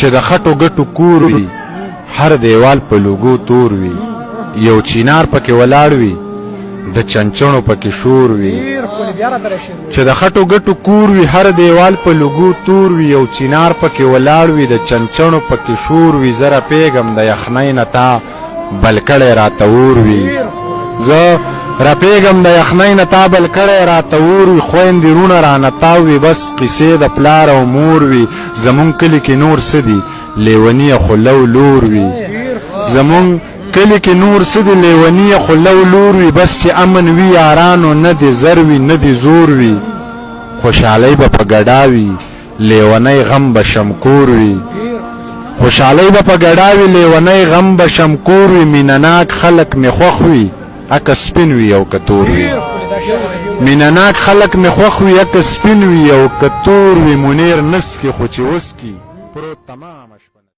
چې د خټو ګټو کور وي هر دیوال په لوګو تور وي یو چینار پکې ولاړ وي د چنچڼو پکې شور وي چې د خټو ګټو کور وي هر دیوال په لوګو تور وي یو چینار پکې ولاړ وي د چنچڼو پکې شور وي زه رپېږم د یخنۍ نه تا بل کړی راته اور وي زه رپېږم د یخنۍ نه تا بل کړی راته اور وي خویندې وروڼه رانه تاو وي بس قیسې د پلار او مور وي زمونږ کلي کې نور څه دي لیونیه خو لو لور وي زمونږ کلی کې نور څه دي لیونیه خو لو لور وي بس چې امن وي یارانو نه دې زر وي نه دې زور وي خوشحالۍ به په ګډا وي لیونی غم به شمکور وي خوشحالۍ به په ګډا وي لیونی غم به شمکور وي مینهناک خلک مې خوښ وي اکه سپین وي او که تور وي مینهناک خلک مې خوښ وي اکه سپین وي او که تور وي منیر نسکي خو چې وسکي پروت تمامه شپه